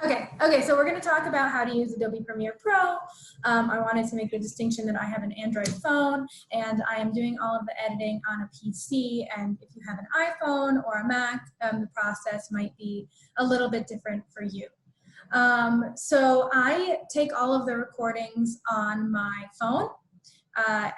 Okay, so we're going to talk about how to use Adobe Premiere Pro. I wanted to make the distinction that I have an Android phone and I am doing all of the editing on a PC, and if you have an iPhone or a Mac, the process might be a little bit different for you. So I take all of the recordings on my phone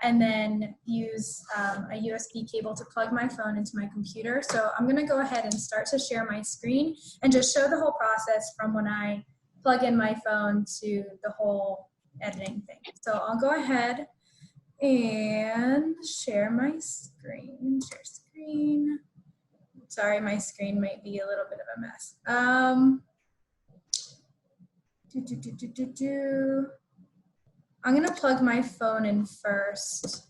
and then use a USB cable to plug my phone into my computer. So I'm going to go ahead and start to share my screen and just show the whole process from when I plug in my phone to the whole editing thing. So I'll go ahead and share my screen. Share screen. Sorry, my screen might be a little bit of a mess. I'm going to plug my phone in first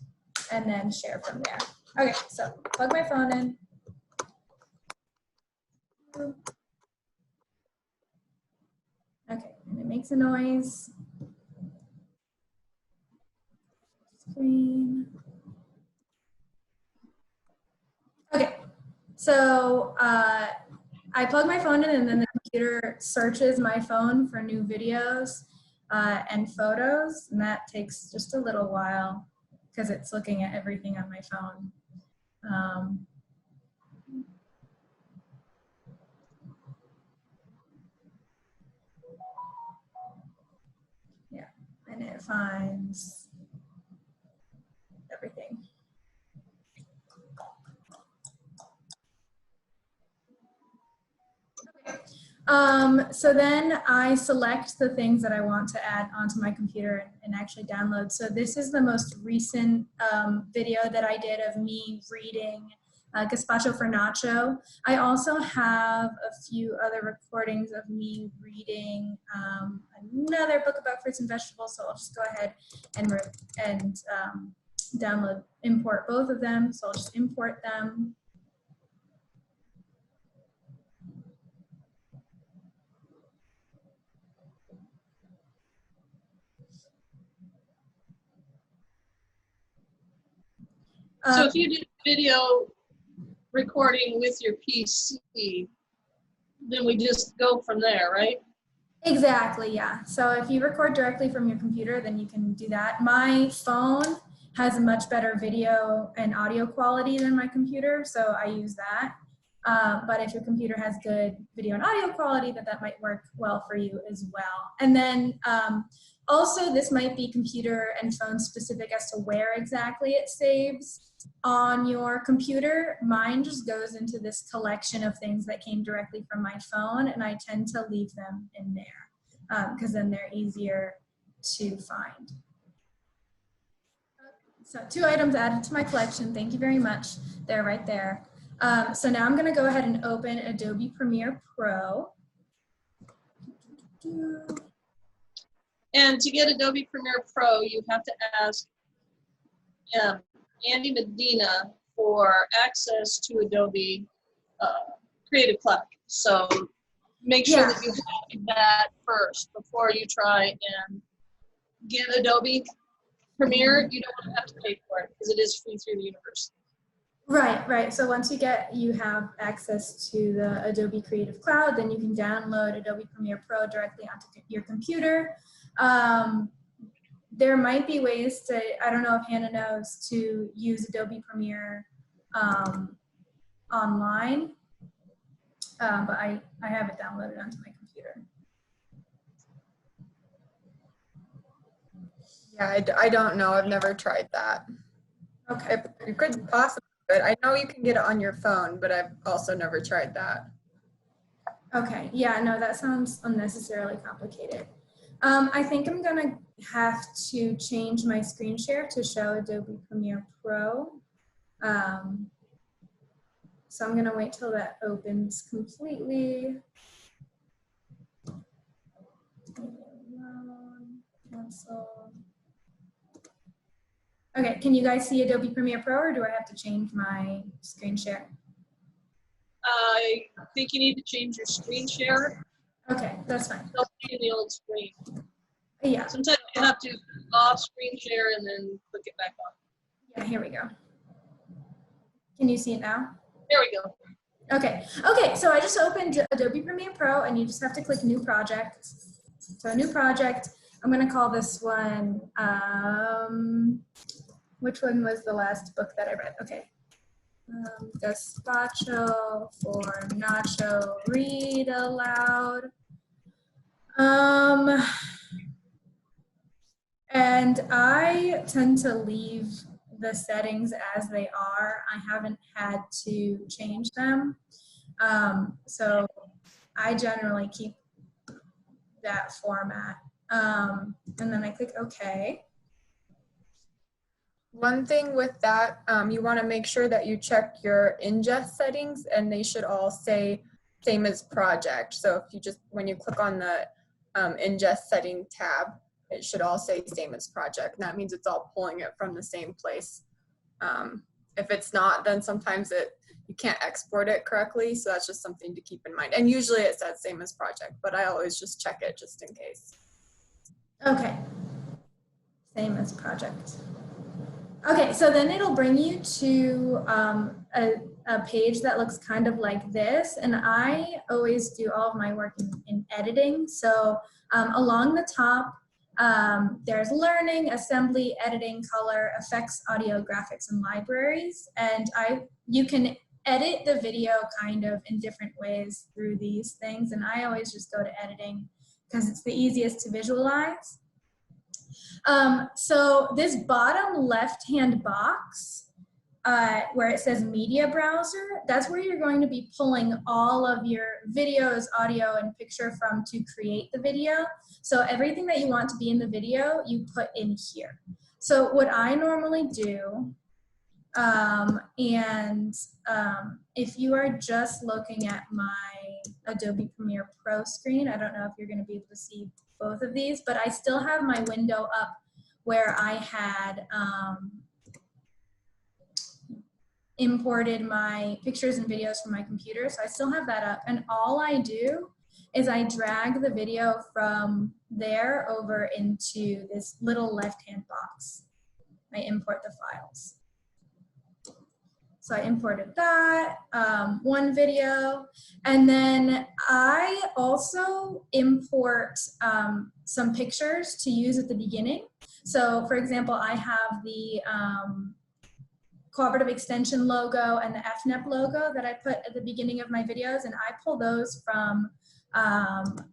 and then share from there. Okay, so plug my phone in. Okay, and it makes a noise. Screen. Okay, so I plug my phone in and then the computer searches my phone for new videos and photos, and that takes just a little while because it's looking at everything on my phone. Yeah, and it finds everything. So then I select the things that I want to add onto my computer and actually download. So this is the most recent video that I did of me reading Gazpacho for Nacho. I also have a few other recordings of me reading another book about fruits and vegetables. So I'll just go ahead and download, import both of them. So I'll just import them. So if you did a video recording with your PC, then we just go from there, right? Exactly, yeah. So if you record directly from your computer, then you can do that. My phone has a much better video and audio quality than my computer, so I use that. But if your computer has good video and audio quality, that might work well for you as well. And then also, this might be computer and phone specific as to where exactly it saves on your computer. Mine just goes into this collection of things that came directly from my phone, and I tend to leave them in there because then they're easier to find. So 2 items added to my collection. Thank you very much. They're right there. So now I'm going to go ahead and open Adobe Premiere Pro. And to get Adobe Premiere Pro, you have to ask Andy Medina for access to Adobe Creative Cloud. So make sure that you have that first before you try and get Adobe Premiere. You don't have to pay for it because it is free through the university. Right. So once you have access to the Adobe Creative Cloud, then you can download Adobe Premiere Pro directly onto your computer. There might be ways to, I don't know if Hannah knows, to use Adobe Premiere online, but I have it downloaded onto my computer. Yeah, I don't know. I've never tried that. Okay. It could possibly, but I know you can get it on your phone, but I've also never tried that. Okay, yeah, no, that sounds unnecessarily complicated. I think I'm gonna have to change my screen share to show Adobe Premiere Pro. So I'm gonna wait till that opens completely. Cancel. Okay, can you guys see Adobe Premiere Pro, or do I have to change my screen share? I think you need to change your screen share. Okay, that's fine. Don't be in the old screen. Yeah. Sometimes you have to off screen share and then click it back on. Yeah, here we go. Can you see it now? There we go. Okay, so I just opened Adobe Premiere Pro and you just have to click New Project. So a new project, I'm gonna call this one, which one was the last book that I read? Okay. Gazpacho for Nacho, read aloud. And I tend to leave the settings as they are. I haven't had to change them. So I generally keep that format. And then I click OK. One thing with that, you want to make sure that you check your ingest settings, and they should all say same as project. So if you just, when you click on the ingest setting tab, it should all say same as project. And that means it's all pulling it from the same place. If it's not, then sometimes you can't export it correctly. So that's just something to keep in mind. And usually it says same as project, but I always just check it just in case. Okay, same as project. Okay, so then it'll bring you to a page that looks kind of like this. And I always do all of my work in editing. So along the top, there's learning, assembly, editing, color, effects, audio, graphics, and libraries. And you can edit the video kind of in different ways through these things. And I always just go to editing because it's the easiest to visualize. So this bottom left-hand box where it says media browser, that's where you're going to be pulling all of your videos, audio, and picture from to create the video. So everything that you want to be in the video, you put in here. So what I normally do, if you are just looking at my Adobe Premiere Pro screen, I don't know if you're going to be able to see both of these, but I still have my window up where I had imported my pictures and videos from my computer. So I still have that up. And all I do is I drag the video from there over into this little left-hand box. I import the files. So I imported that, one video, and then I also import some pictures to use at the beginning. So for example, I have the Cooperative Extension logo and the FNEP logo that I put at the beginning of my videos, and I pull those from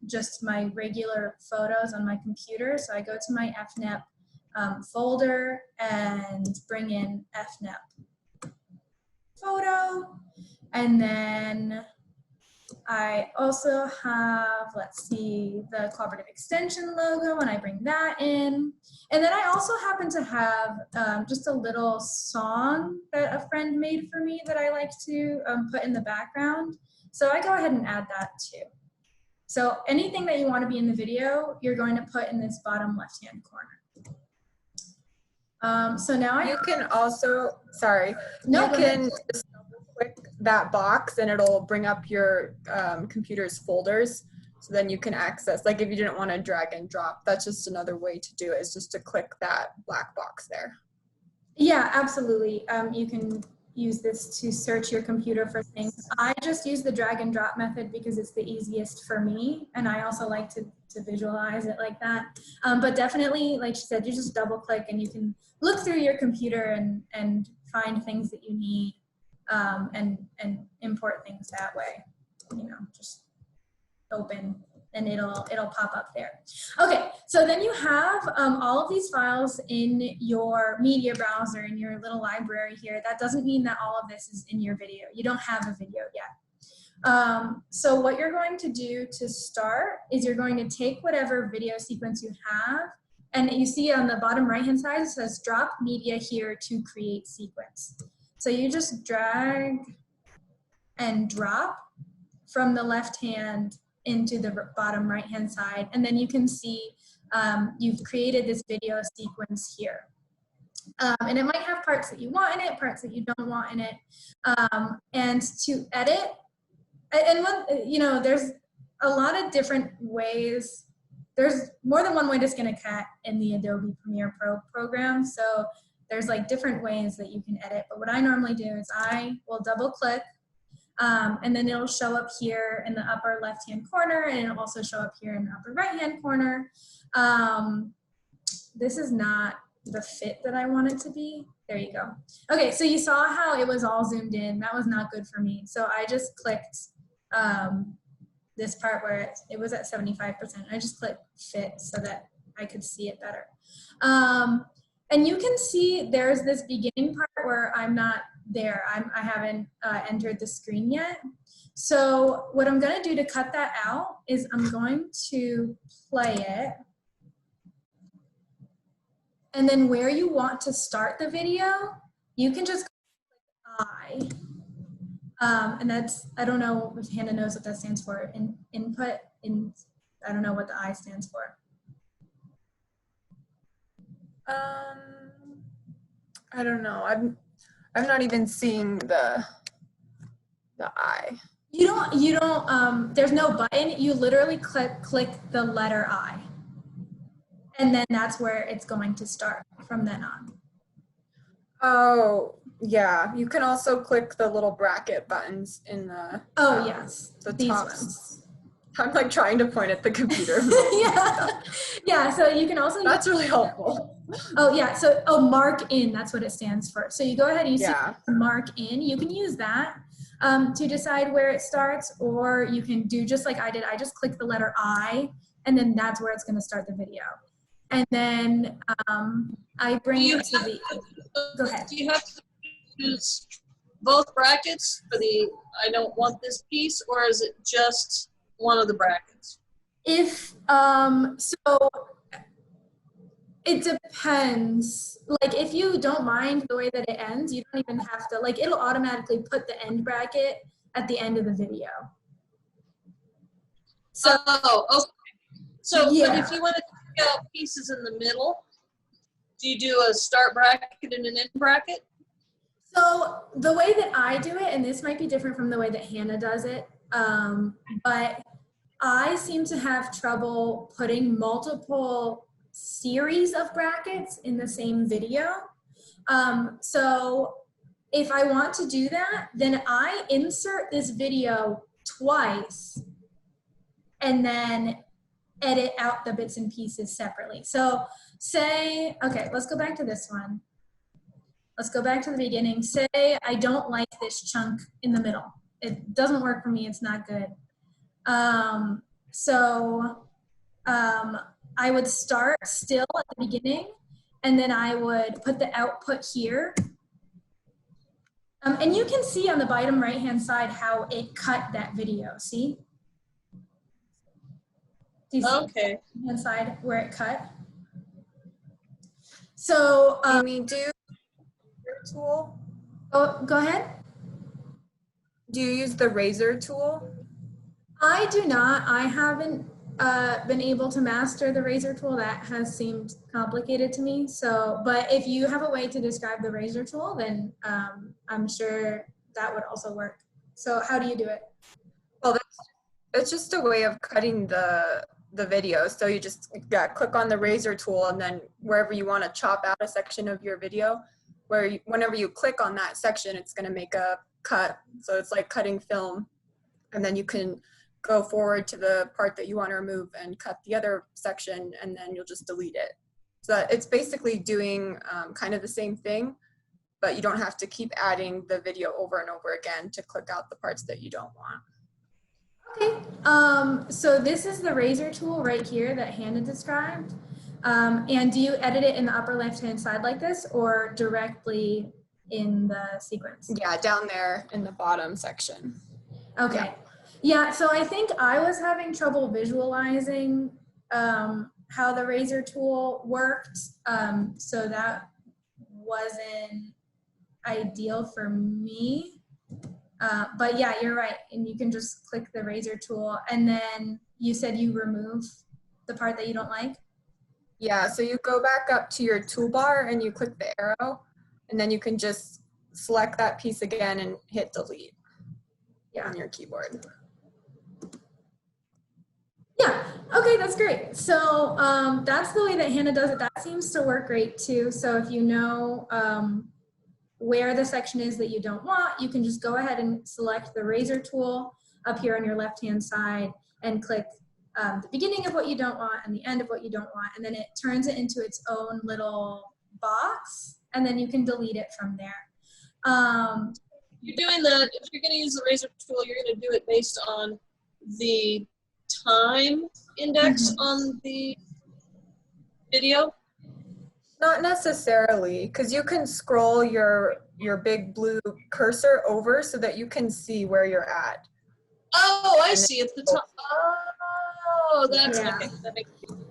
just my regular photos on my computer. So I go to my FNEP folder and bring in FNEP photo, and then I also have, let's see, the Cooperative Extension logo, and I bring that in. And then I also happen to have just a little song that a friend made for me that I like to put in the background. So I go ahead and add that too. So anything that you want to be in the video, you're going to put in this bottom left-hand corner. So now You can also, sorry, No, you can just double click that box and it'll bring up your computer's folders. So then you can access, like if you didn't want to drag and drop, that's just another way to do it, is just to click that black box there. Yeah, absolutely. You can use this to search your computer for things. I just use the drag and drop method because it's the easiest for me, and I also like to visualize it like that. But definitely, like she said, you just double click and you can look through your computer and find things that you need and import things that way. You know, just open and it'll pop up there. Okay, so then you have all of these files in your media browser, in your little library here. That doesn't mean that all of this is in your video. You don't have a video yet. So what you're going to do to start is you're going to take whatever video sequence you have, and you see on the bottom right-hand side, it says drop media here to create sequence. So you just drag and drop from the left hand into the bottom right hand side, and then you can see you've created this video sequence here. And it might have parts that you want in it, parts that you don't want in it. And to edit, and you know, there's a lot of different ways. There's more than one way to skin a cat in the Adobe Premiere Pro program. So there's like different ways that you can edit. But what I normally do is I will double click And then it'll show up here in the upper left-hand corner, and it'll also show up here in the upper right-hand corner. This is not the fit that I want it to be. There you go. Okay, so you saw how it was all zoomed in. That was not good for me. So I just clicked this part where it was at 75%. I just clicked fit so that I could see it better. And you can see there's this beginning part where I'm not there. I haven't entered the screen yet. So what I'm gonna do to cut that out is I'm going to play it. And then where you want to start the video, you can just click I. And that's, I don't know if Hannah knows what that stands for. Input, I don't know what the I stands for. I don't know. I'm not even seeing the I. You don't, there's no button. You literally click the letter I. And then that's where it's going to start from then on. Oh, yeah. You can also click the little bracket buttons in the Yes, the these top. ones. I'm like trying to point at the computer. Yeah, so you can also That's really helpful. Oh yeah, so mark in, that's what it stands for. So you go ahead and you see mark in, you can use that to decide where it starts, or you can do just like I did. I just click the letter I, and then that's where it's going to start the video. And then I bring it to the, go ahead. Do you have to use both brackets for the I don't want this piece, or is it just one of the brackets? If, so it depends. Like if you don't mind the way that it ends, you don't even have to, like it'll automatically put the end bracket at the end of the video. So, okay. So yeah. but if you want to take out pieces in the middle, do you do a start bracket and an end bracket? So the way that I do it, and this might be different from the way that Hannah does it, but I seem to have trouble putting multiple series of brackets in the same video. So if I want to do that, then I insert this video twice and then edit out the bits and pieces separately. So say, okay, let's go back to this one. Let's go back to the beginning. Say I don't like this chunk in the middle. It doesn't work for me, it's not good. I would start still at the beginning, and then I would put the output here. And you can see on the bottom right-hand side how it cut that video, see? Do you see okay. the right-hand side where it cut? So, Amy, do you use the tool? go ahead. Do you use the razor tool? I do not. I haven't been able to master the razor tool. That has seemed complicated to me. So, but if you have a way to describe the razor tool, then I'm sure that would also work. So how do you do it? Well, it's just a way of cutting the video. So you just click on the razor tool, and then wherever you want to chop out a section of your video, whenever you click on that section, it's going to make a cut. So it's like cutting film, and then you can go forward to the part that you want to remove and cut the other section, and then you'll just delete it. So it's basically doing kind of the same thing, but you don't have to keep adding the video over and over again to click out the parts that you don't want. Okay, so this is the razor tool right here that Hannah described. And do you edit it in the upper left-hand side like this, or directly in the sequence? Yeah, down there in the bottom section. Okay. Yeah, so I think I was having trouble visualizing how the razor tool worked. So that wasn't ideal for me. But yeah, you're right. And you can just click the razor tool, and then you said you remove the part that you don't like? Yeah, so you go back up to your toolbar and you click the arrow, and then you can just select that piece again and hit delete on your keyboard. Yeah, okay, that's great. So that's the way that Hannah does it. That seems to work great too. So if you know where the section is that you don't want, you can just go ahead and select the razor tool up here on your left-hand side and click the beginning of what you don't want and the end of what you don't want, and then it turns it into its own little box, and then you can delete it from there. You're doing that, if you're going to use the razor tool, you're going to do it based on the time index on the video? Not necessarily, because you can scroll your big blue cursor over so that you can see where you're at. Oh, I see. It's the top. Oh, that's Yeah. okay. That makes sense.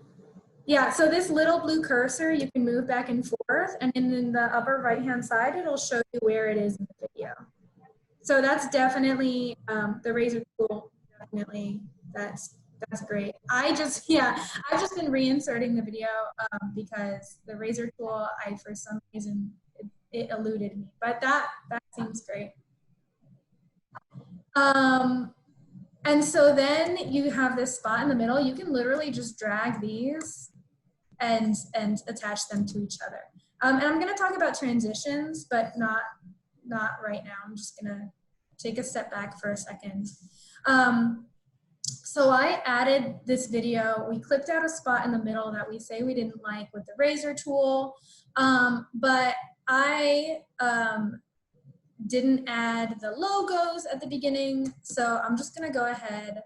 Yeah, so this little blue cursor, you can move back and forth, and in the upper right-hand side, it'll show you where it is in the video. So that's definitely, the razor tool, definitely, that's great. I've just been reinserting the video because the razor tool, for some reason, it eluded me, but that seems great. And so then you have this spot in the middle. You can literally just drag these and attach them to each other. And I'm going to talk about transitions, but not right now. I'm just going to take a step back for a second. So I added this video. We clipped out a spot in the middle that we say we didn't like with the razor tool, but I didn't add the logos at the beginning. So I'm just going to go ahead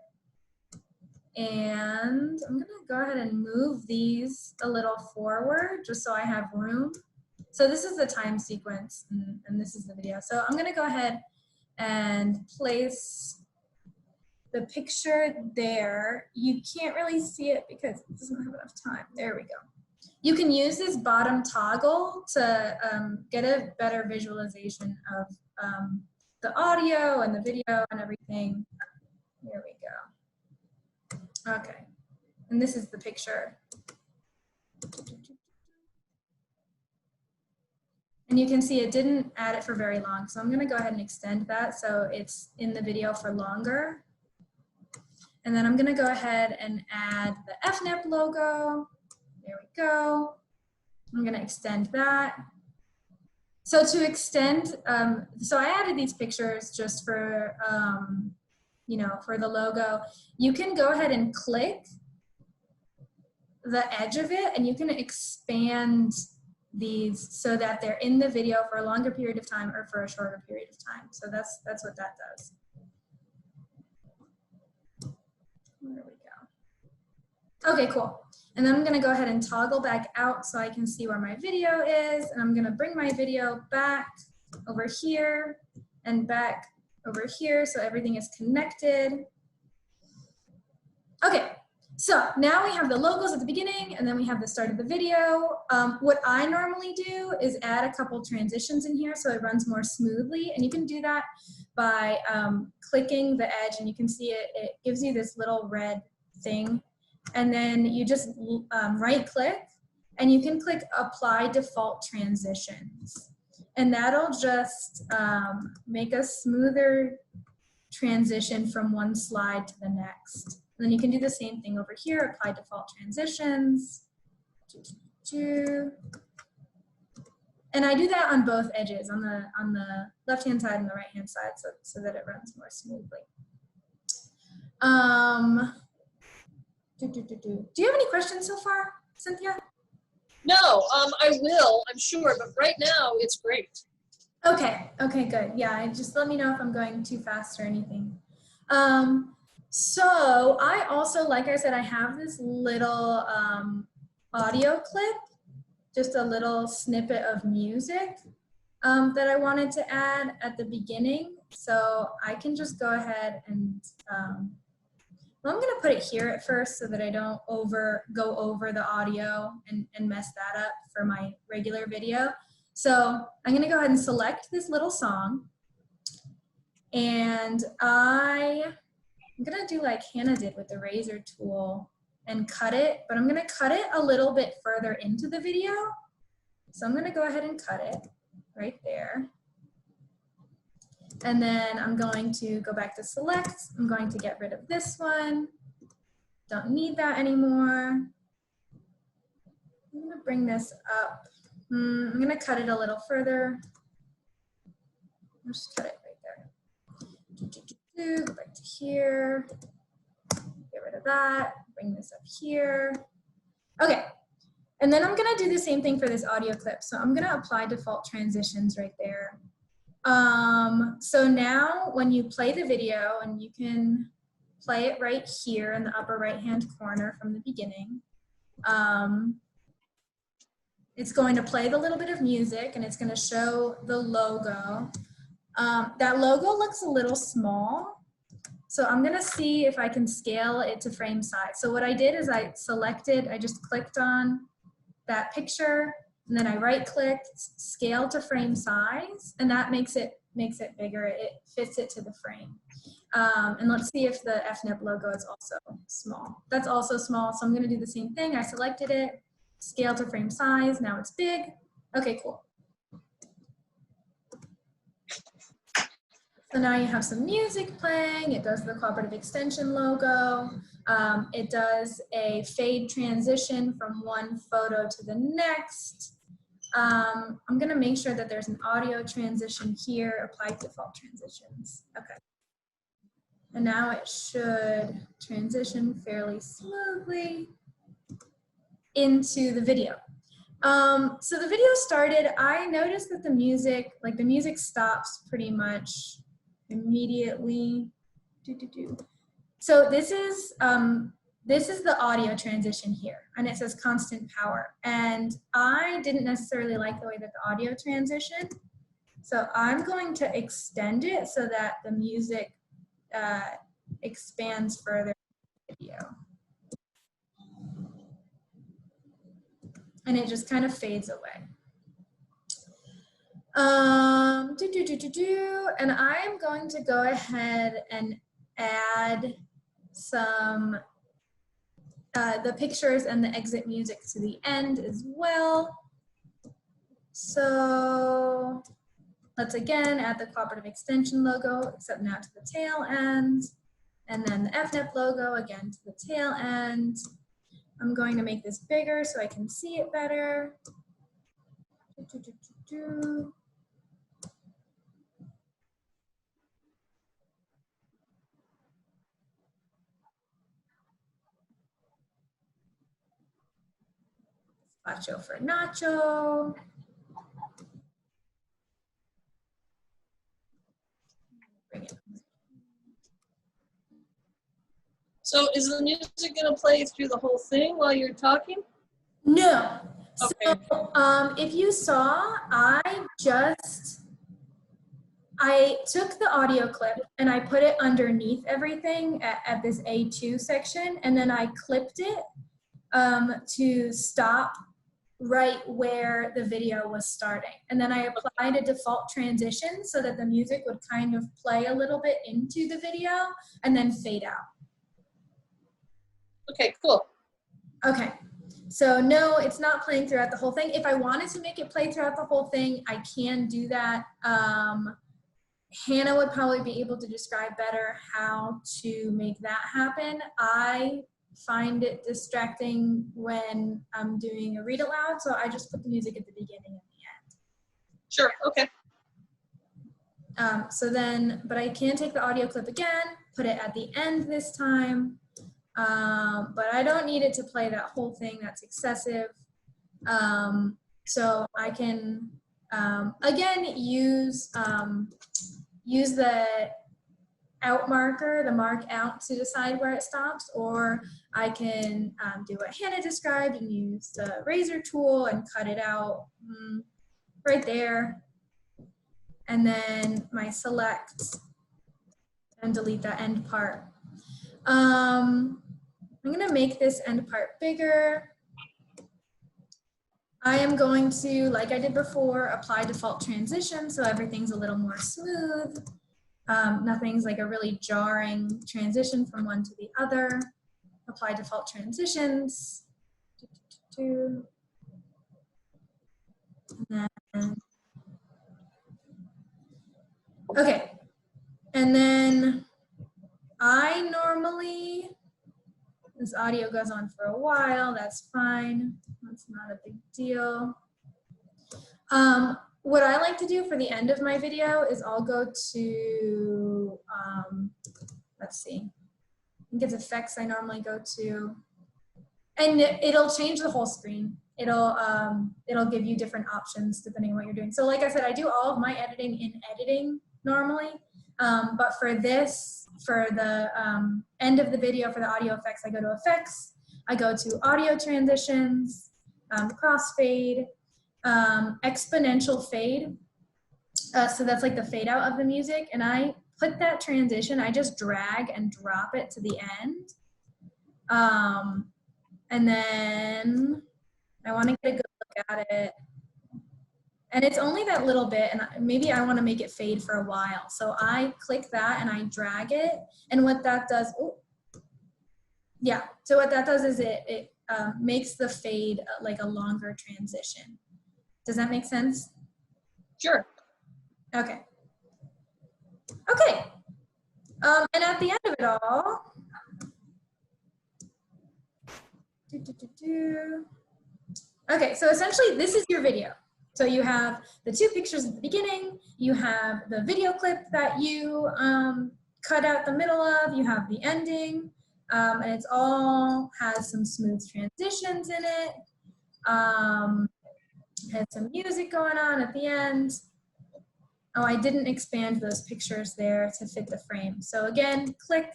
and I'm going to go ahead and move these a little forward just so I have room. So this is the time sequence and this is the video. So I'm going to go ahead and place the picture there. You can't really see it because it doesn't have enough time. There we go. You can use this bottom toggle to get a better visualization of the audio and the video and everything. There we go. Okay, and this is the picture. And you can see it didn't add it for very long, so I'm going to go ahead and extend that so it's in the video for longer. And then I'm going to go ahead and add the FNIP logo. There we go. I'm going to extend that. So to extend, so I added these pictures just for, you know, for the logo. You can go ahead and click the edge of it and you can expand these so that they're in the video for a longer period of time or for a shorter period of time. So that's what that does. There we go. Okay, cool. And then I'm going to go ahead and toggle back out so I can see where my video is. And I'm going to bring my video back over here and back over here so everything is connected. Okay, so now we have the logos at the beginning and then we have the start of the video. What I normally do is add a couple transitions in here so it runs more smoothly. And you can do that by clicking the edge, and you can see it gives you this little red thing. And then you just right click and you can click apply default transitions. And that'll just make a smoother transition from one slide to the next. And then you can do the same thing over here, apply default transitions. And I do that on both edges, on the left-hand side and the right-hand side, so that it runs more smoothly. Do you have any questions so far, Cynthia? No, I will, I'm sure, but right now it's great. Okay, okay, good. Yeah, just let me know if I'm going too fast or anything. So I also, like I said, I have this little audio clip, just a little snippet of music that I wanted to add at the beginning. So I can just go ahead and well, I'm going to put it here at first so that I don't go over the audio and mess that up for my regular video. So I'm going to go ahead and select this little song. And I'm going to do like Hannah did with the razor tool and cut it. But I'm going to cut it a little bit further into the video. So I'm going to go ahead and cut it right there. And then I'm going to go back to select. I'm going to get rid of this one. Don't need that anymore. I'm going to bring this up. I'm going to cut it a little further. Let's just cut it right there. Go back to here. Get rid of that. Bring this up here. Okay. And then I'm gonna do the same thing for this audio clip. So I'm gonna apply default transitions right there. So now when you play the video, and you can play it right here in the upper right-hand corner from the beginning, it's going to play the little bit of music, and it's gonna show the logo. That logo looks a little small. So I'm gonna see if I can scale it to frame size. So what I did is I just clicked on that picture, and then I right-clicked, scale to frame size, and that makes it bigger. It fits it to the frame. And let's see if the FNIP logo is also small. That's also small, so I'm gonna do the same thing. I selected it, scale to frame size, now it's big. Okay, cool. So now you have some music playing. It does the Cooperative Extension logo. It does a fade transition from one photo to the next. I'm gonna make sure that there's an audio transition here, apply default transitions. Okay. And now it should transition fairly smoothly into the video. So the video started, I noticed that the music stops pretty much immediately. So this is the audio transition here, and it says constant power. And I didn't necessarily like the way that the audio transitioned. So I'm going to extend it so that the music expands further in the video. And it just kind of fades away. And I'm going to go ahead and add some the pictures and the exit music to the end as well. So let's again add the Cooperative Extension logo, except now to the tail end, and then the FNIP logo again to the tail end. I'm going to make this bigger so I can see it better. Nacho for nacho. Bring it. So is the music going to play through the whole thing while you're talking? No. Okay. So if you saw, I took the audio clip and I put it underneath everything at this A2 section, and then I clipped it to stop right where the video was starting. And then I applied a default transition so that the music would kind of play a little bit into the video and then fade out. Okay, cool. Okay, so no, it's not playing throughout the whole thing. If I wanted to make it play throughout the whole thing, I can do that. Hannah would probably be able to describe better how to make that happen. I find it distracting when I'm doing a read aloud, so I just put the music at the beginning and the end. Sure, okay. So then, but I can take the audio clip again, put it at the end this time, but I don't need it to play that whole thing. That's excessive. So I can, again, use the out marker, the mark out to decide where it stops, or I can do what Hannah described and use the razor tool and cut it out right there. And then my select and delete that end part. I'm gonna make this end part bigger. I am going to, like I did before, apply default transition so everything's a little more smooth. Nothing's like a really jarring transition from one to the other. Apply default transitions. And then, okay, and then I normally, this audio goes on for a while, that's fine. That's not a big deal. what I like to do for the end of my video is I'll go to, let's see, I think it's effects I normally go to, and it'll change the whole screen. It'll give you different options depending on what you're doing. So like I said, I do all of my editing in editing normally, but for this, for the end of the video, for the audio effects, I go to effects, I go to audio transitions, crossfade, exponential fade. So that's like the fade out of the music, and I put that transition, I just drag and drop it to the end. And then I want to get a good look at it. And it's only that little bit, and maybe I want to make it fade for a while. So I click that and I drag it, and what that does, oh, yeah. So what that does is it makes the fade like a longer transition. Does that make sense? Sure. Okay. Okay. And at the end of it all, okay, so essentially this is your video. So you have the two pictures at the beginning, you have the video clip that you cut out the middle of, you have the ending, and it's all has some smooth transitions in it, has some music going on at the end. Oh, I didn't expand those pictures there to fit the frame. So again, click,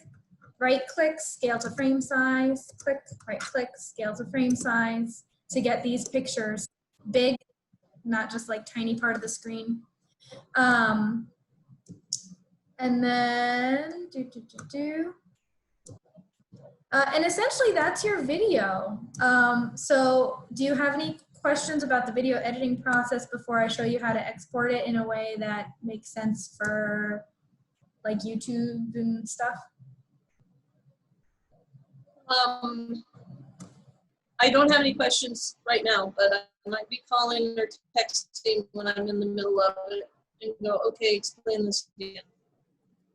right click, scale to frame size, click, right click, scale to frame size to get these pictures big, not just like tiny part of the screen. And then, and essentially that's your video. So do you have any questions about the video editing process before I show you how to export it in a way that makes sense for like YouTube and stuff? I don't have any questions right now, but I might be calling or texting when I'm in the middle of it and go, okay, explain this again.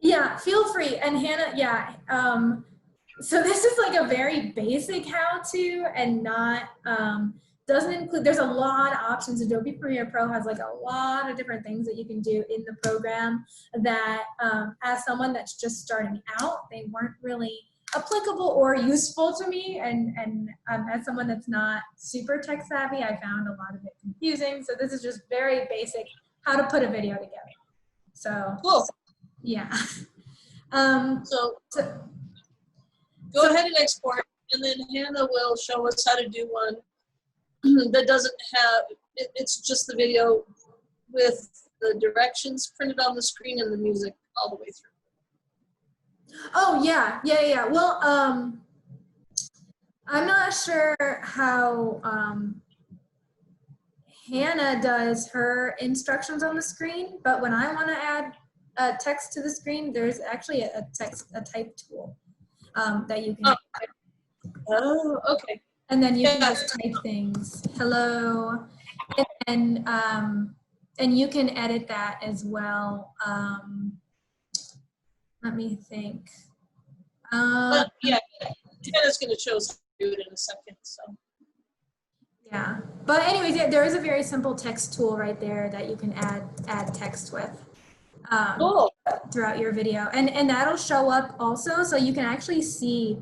Yeah, feel free. And Hannah, yeah. So this is like a very basic how-to and not, doesn't include, there's a lot of options. Adobe Premiere Pro has like a lot of different things that you can do in the program that as someone that's just starting out, they weren't really applicable or useful to me. And as someone that's not super tech savvy, I found a lot of it confusing. So this is just very basic how to put a video together. So cool. Yeah. So go ahead and export, and then Hannah will show us how to do one that doesn't have, it's just the video with the directions printed on the screen and the music all the way through. Oh, yeah. Well, I'm not sure how Hannah does her instructions on the screen, but when I want to add text to the screen, there's actually a type tool that you can. Oh, okay. And then you can just type things, hello, and you can edit that as well. Let me think. Yeah, Hannah's going to show us how to do it in a second. So. Yeah, but anyways, yeah, there is a very simple text tool right there that you can add text with Cool. throughout your video, and that'll show up also, so you can actually see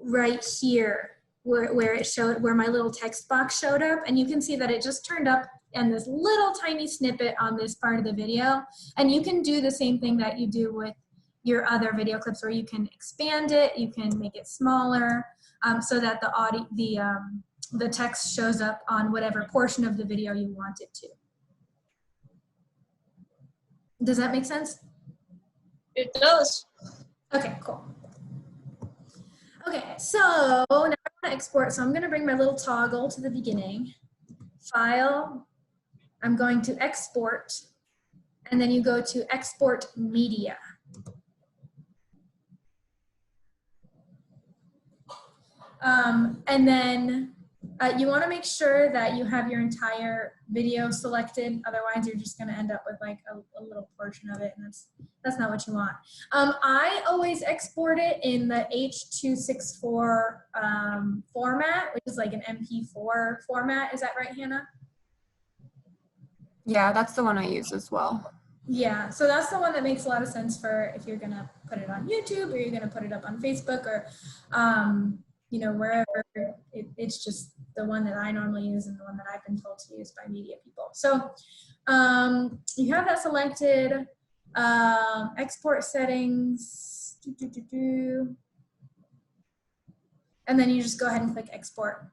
right here where it showed, where my little text box showed up, and you can see that it just turned up in this little tiny snippet on this part of the video. And you can do the same thing that you do with your other video clips, where you can expand it, you can make it smaller, so that the text shows up on whatever portion of the video you want it to. Does that make sense? It does. Okay, cool. Okay, so now I want to export, so I'm going to bring my little toggle to the beginning. File, I'm going to export, and then you go to export media. And then you want to make sure that you have your entire video selected, otherwise you're just going to end up with like a little portion of it, and that's not what you want. I always export it in the H.264 format, which is like an MP4 format. Is that right, Hannah? Yeah, that's the one I use as well. Yeah, so that's the one that makes a lot of sense for if you're gonna put it on YouTube or you're gonna put it up on Facebook or, you know, wherever. It's just the one that I normally use and the one that I've been told to use by media people. So you have that selected. Export settings. And then you just go ahead and click export.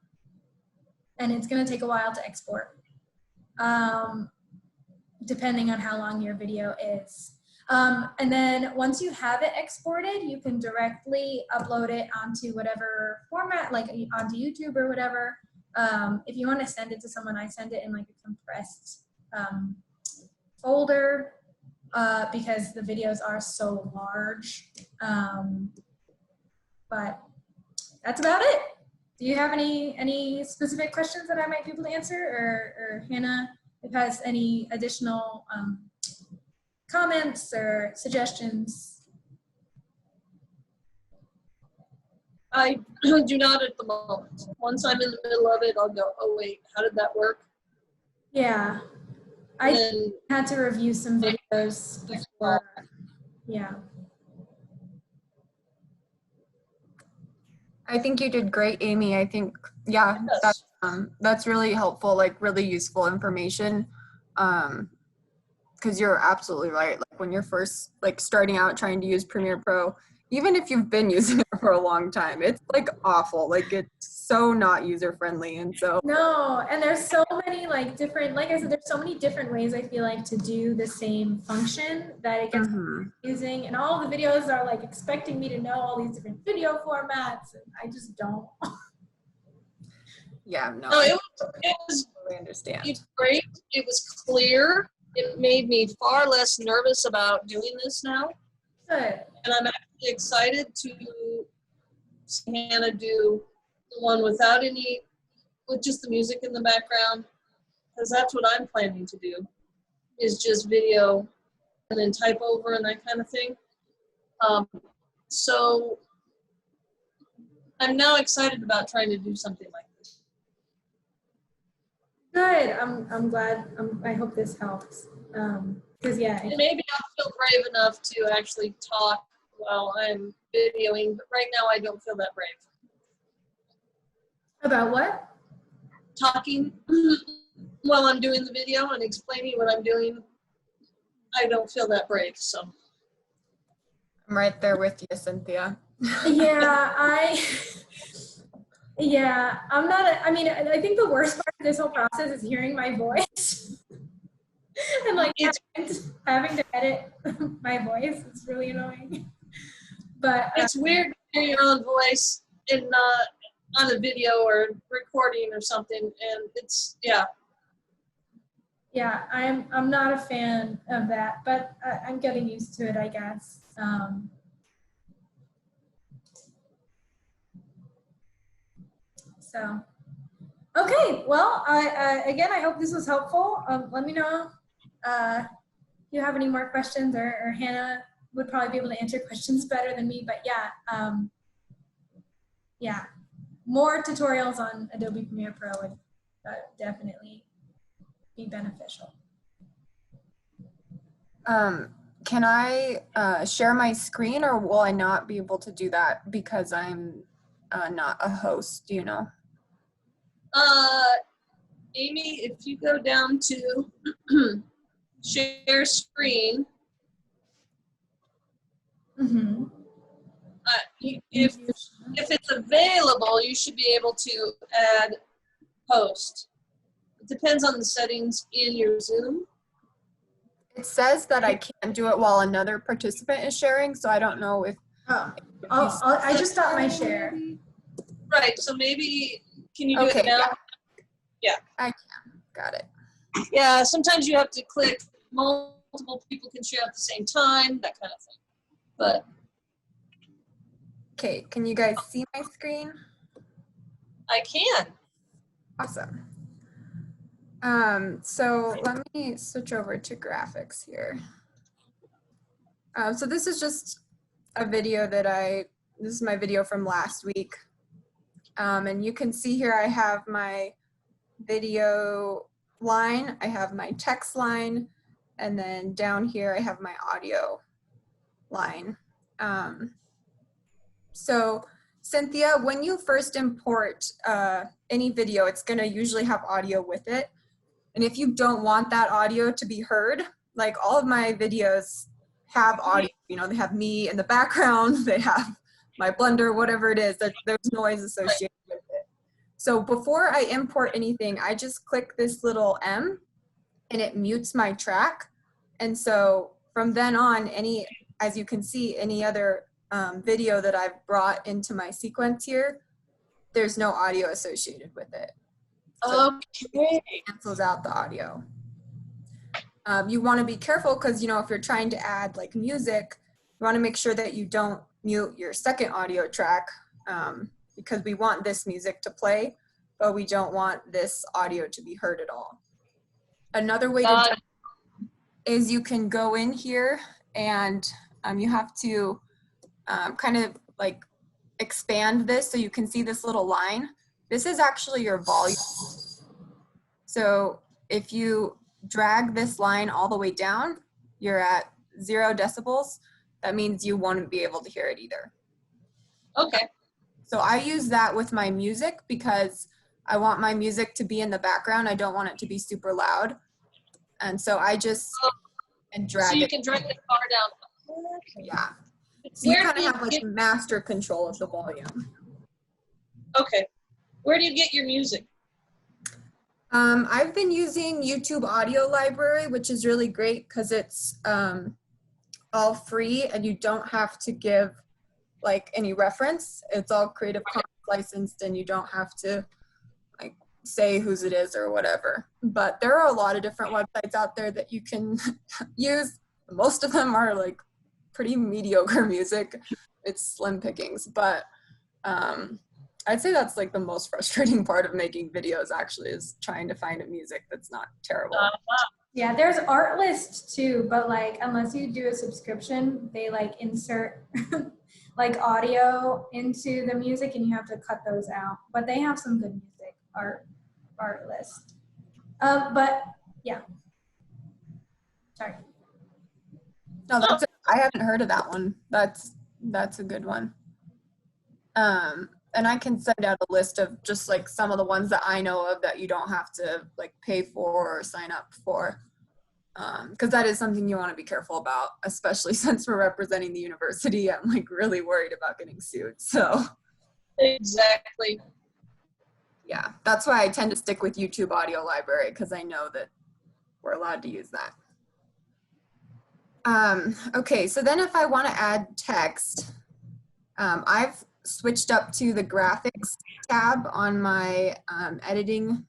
And it's gonna take a while to export. Depending on how long your video is. And then once you have it exported, you can directly upload it onto whatever format, like onto YouTube or whatever. If you want to send it to someone, I send it in like a compressed folder because the videos are so large. But that's about it. Do you have any specific questions that I might be able to answer, or Hannah, if has any additional comments or suggestions? I do not at the moment. Once I'm in the middle of it, I'll go, oh wait, how did that work? Yeah, And I then, had to review some videos before. Yeah. I think you did great, Amy. I think, yeah, yes. that's really helpful, like really useful information. Because you're absolutely right. Like when you're first like starting out trying to use Premiere Pro, even if you've been using it for a long time, it's like awful. Like it's so not user friendly. And so No, and there's so many like different, like I said, there's so many different ways I feel like to do the same function that it gets confusing. And all the videos are like expecting me to know all these different video formats, and I just don't. yeah, no, No, I it was totally understand. it's great. It was clear. It made me far less nervous about doing this now. Good. And I'm actually excited to see Hannah do the one without any, with just the music in the background, because that's what I'm planning to do, is just video and then type over and that kind of thing. So I'm now excited about trying to do something like this. Good. I'm glad. I hope this helps. Because yeah. And maybe I'll feel brave enough to actually talk while I'm videoing, but right now I don't feel that brave. About what? Talking while I'm doing the video and explaining what I'm doing, I don't feel that brave, so. I'm right there with you, Cynthia. Yeah, yeah, I'm not, I mean, I think the worst part of this whole process is hearing my voice. And like having to edit my voice. It's really annoying. But it's weird to hear your own voice in on a video or recording or something, and it's, yeah. Yeah, I'm not a fan of that, but I'm getting used to it, I guess. So, okay, well, again, I hope this was helpful. Let me know if you have any more questions, or Hannah would probably be able to answer questions better than me, but yeah, yeah, more tutorials on Adobe Premiere Pro would definitely be beneficial. Can I share my screen, or will I not be able to do that because I'm not a host, do you know? Amy, if you go down to share screen, Mm-hmm. If it's available, you should be able to add host. It depends on the settings in your Zoom. It says that I can't do it while another participant is sharing, so I don't know if. Oh, I just stopped my share. Right, so maybe, can you do Okay, it now? Yeah. I can, got it. Yeah, sometimes you have to click, multiple people can share at the same time, that kind of thing. But. Okay, can you guys see my screen? I can. Awesome. So let me switch over to graphics here. So this is just a video that this is my video from last week. And you can see here I have my video line, I have my text line, and then down here I have my audio line. So Cynthia, when you first import any video, it's gonna usually have audio with it. And if you don't want that audio to be heard, like all of my videos have audio, you know, they have me in the background, they have my blender, whatever it is, there's noise associated with it. So before I import anything, I just click this little M and it mutes my track. And so from then on, as you can see, any other video that I've brought into my sequence here, there's no audio associated with it. So Okay. it cancels out the audio. You want to be careful because, you know, if you're trying to add like music, you want to make sure that you don't mute your second audio track because we want this music to play, but we don't want this audio to be heard at all. Another way to do it is you can go in here and you have to kind of like expand this so you can see this little line. This is actually your volume. So if you drag this line all the way down, you're at 0 decibels. That means you won't be able to hear it either. Okay. So I use that with my music because I want my music to be in the background. I don't want it to be super loud. And so I just drag it. So you can drag it far down. Okay. Yeah. So you kind of have like master control of the volume. Okay. Where do you get your music? I've been using YouTube Audio Library, which is really great because it's all free and you don't have to give like any reference. It's all Creative Commons licensed and you don't have to like say whose it is or whatever. But there are a lot of different websites out there that you can use. Most of them are like pretty mediocre music. It's slim pickings, but I'd say that's like the most frustrating part of making videos actually is trying to find a music that's not terrible. Yeah, there's Artlist too, but like unless you do a subscription, they like insert like audio into the music and you have to cut those out. But they have some good music, Artlist. But yeah. Sorry. No, I haven't heard of that one. That's a good one. And I can send out a list of just like some of the ones that I know of that you don't have to like pay for or sign up for. Because that is something you want to be careful about, especially since we're representing the university. I'm like really worried about getting sued. So Exactly. yeah, that's why I tend to stick with YouTube Audio Library because I know that we're allowed to use that. Okay, so then if I want to add text, I've switched up to the graphics tab on my editing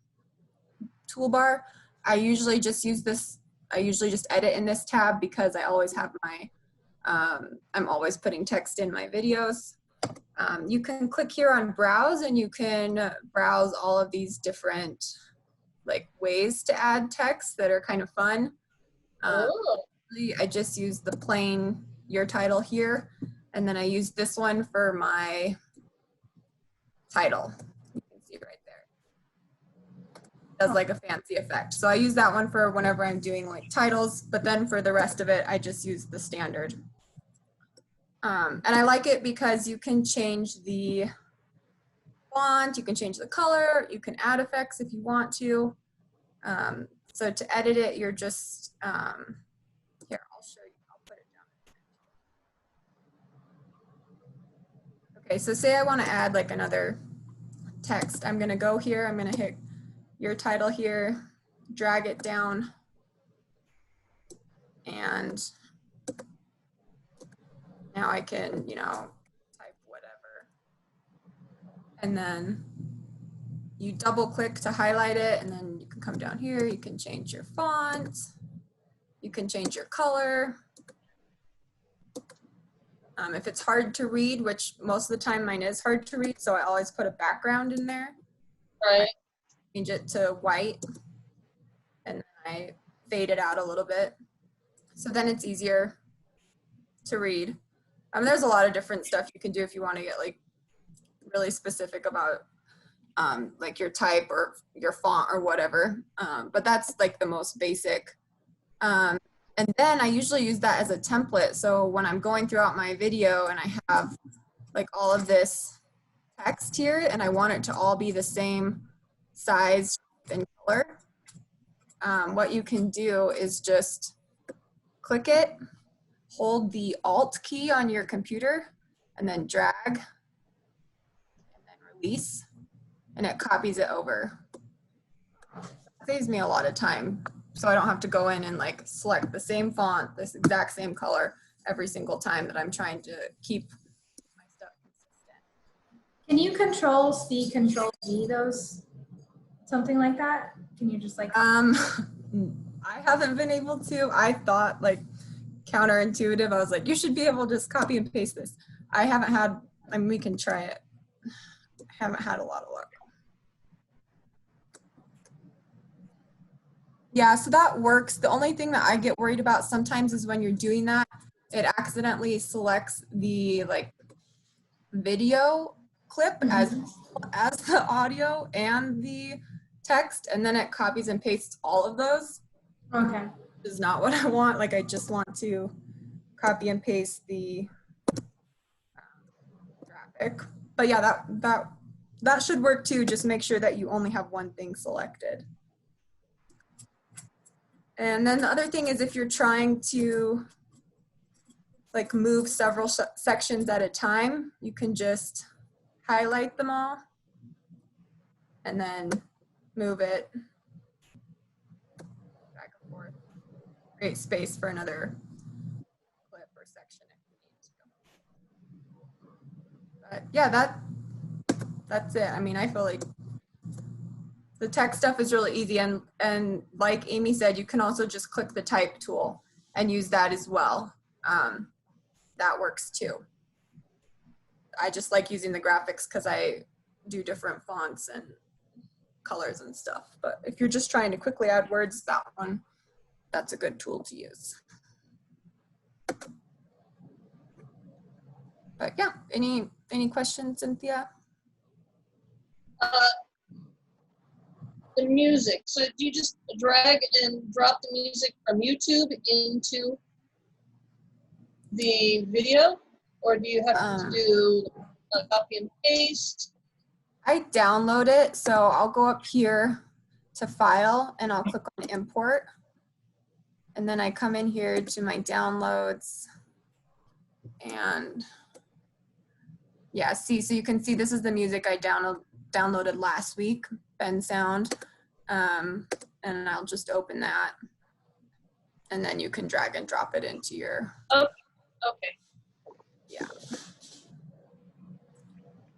toolbar. I usually just use this, I usually just edit in this tab because I always have my, I'm always putting text in my videos. You can click here on browse and you can browse all of these different like ways to add text that are kind of fun. I just use the plain your title here, and then I use this one for my title. You can see right there. It does like a fancy effect. So I use that one for whenever I'm doing like titles, but then for the rest of it, I just use the standard. And I like it because you can change the font, you can change the color, you can add effects if you want to. So to edit it, you're just, here, I'll show you, I'll put it down. Okay, so say I want to add like another text. I'm going to go here, I'm going to hit your title here, drag it down, and now I can, you know, type whatever. And then you double click to highlight it, and then you can come down here, you can change your font, you can change your color. If it's hard to read, which most of the time mine is hard to read, so I always put a background in there. Right. Change it to white, and then I fade it out a little bit. So then it's easier to read. There's a lot of different stuff you can do if you want to get like really specific about like your type or your font or whatever. But that's like the most basic. And then I usually use that as a template. So when I'm going throughout my video and I have like all of this text here and I want it to all be the same size and color, what you can do is just click it, hold the Alt key on your computer, and then drag, and then release, and it copies it over. It saves me a lot of time, so I don't have to go in and like select the same font, this exact same color every single time that I'm trying to keep my stuff consistent. Can you Control C, Control V those? Something like that? Can you just like? I haven't been able to. I thought like counterintuitive. I was like, you should be able to just copy and paste this. I haven't had, I mean, we can try it. I haven't had a lot of luck. Yeah, so that works. The only thing that I get worried about sometimes is when you're doing that, it accidentally selects the like video clip as the audio and the text, and then it copies and pastes all of those. Okay. Which is not what I want. Like I just want to copy and paste the graphic. But yeah, that should work too. Just make sure that you only have one thing selected. And then the other thing is if you're trying to like move several sections at a time, you can just highlight them all and then move it back and forth. Create space for another clip or section if you need to. But yeah, that's it. I mean, I feel like the tech stuff is really easy, and like Amy said, you can also just click the type tool and use that as well. That works too. I just like using the graphics because I do different fonts and colors and stuff. But if you're just trying to quickly add words, that's a good tool to use. But yeah, any questions, Cynthia? The music. So do you just drag and drop the music from YouTube into the video, or do you have to do a copy and paste? I download it, so I'll go up here to File and I'll click on Import. And then I come in here to my downloads and yeah, see, so you can see this is the music I downloaded last week, Ben Sound. And I'll just open that. And then you can drag and drop it into your. Oh, okay. Yeah.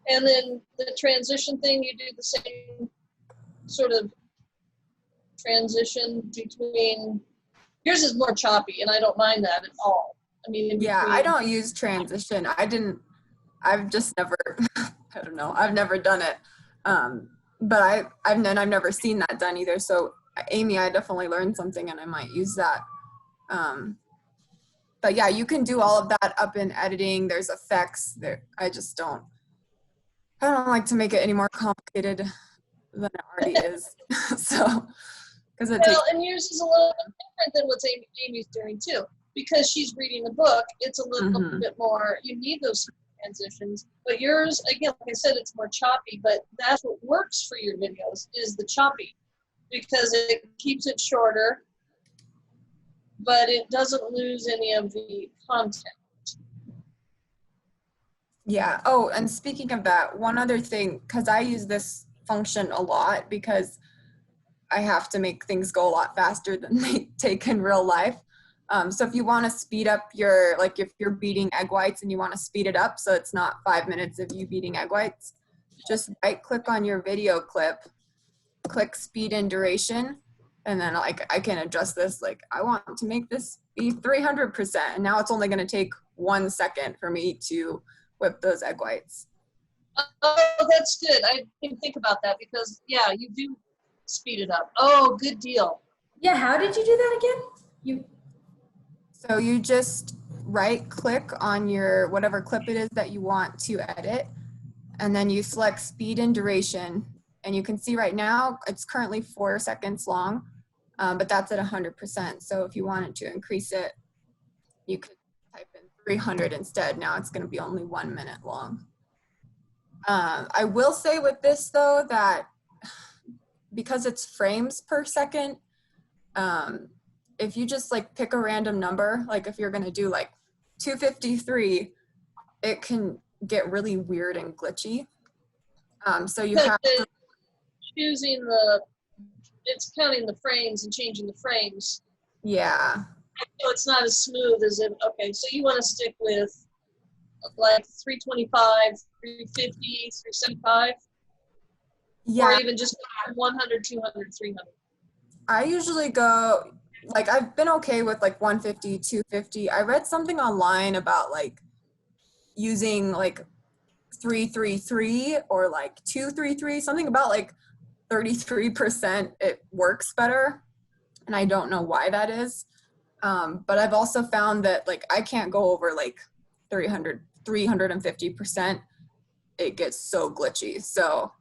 And then the transition thing, you do the same sort of transition between, yours is more choppy and I don't mind that at all. I mean, yeah, I don't use transition. I've just never, I don't know, I've never done it. But I've never seen that done either. So Amy, I definitely learned something and I might use that. But yeah, you can do all of that up in editing. There's effects there. I don't like to make it any more complicated than it already is. So, because it takes. And yours is a little different than what Amy's doing too, because she's reading a book. It's a little bit more. You need those transitions, but yours, again, like I said, it's more choppy. But that's what works for your videos is the choppy, because it keeps it shorter, but it doesn't lose any of the content. Yeah. Oh, and speaking of that, one other thing, because I use this function a lot because I have to make things go a lot faster than they take in real life. So if you want to speed up your, like if you're beating egg whites and you want to speed it up so it's not 5 minutes of you beating egg whites, just right click on your video clip, click speed and duration, and then like I can adjust this, like I want to make this be 300%, and now it's only going to take 1 second for me to whip those egg whites. Oh, that's good. I didn't think about that because, yeah, you do speed it up. Oh, good deal. Yeah, how did you do that again? So you just right click on your whatever clip it is that you want to edit, and then you select speed and duration, And you can see right now, it's currently 4 seconds long, but that's at 100%. So if you wanted to increase it, you could type in 300 instead. Now it's gonna be only 1 minute long. I will say with this though, that because it's frames per second, if you just like pick a random number, like if you're gonna do like 253, it can get really weird and glitchy. So you have to, Choosing it's counting the frames and changing the frames. yeah. So it's not as smooth as if, okay, so you want to stick with like 325, 350, 375, Yeah, or even just 100, 200, 300. I usually go, like I've been okay with like 150, 250. I read something online about like using like 333 or like 233, something about like 33% it works better. And I don't know why that is. But I've also found that like I can't go over like 350%. It gets so glitchy. So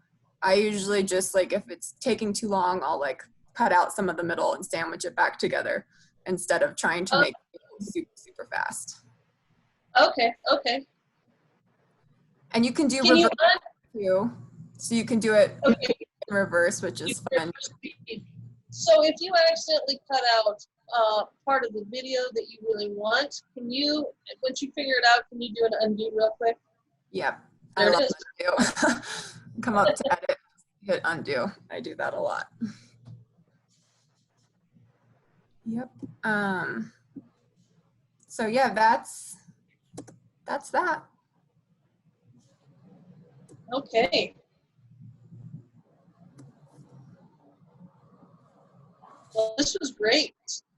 I usually just like, if it's taking too long, I'll like cut out some of the middle and sandwich it back together instead of trying to make it super, super fast. Okay, okay. And you can do Can you reverse too. So you can do it okay, in reverse, which is fun. so if you accidentally cut out part of the video that you really want, can you, once you figure it out, can you do an undo real quick? Yep. There I it love is. undo. Come up to edit, hit undo. I do that a lot. Yep. So yeah, that's that. Okay. Well, this was great.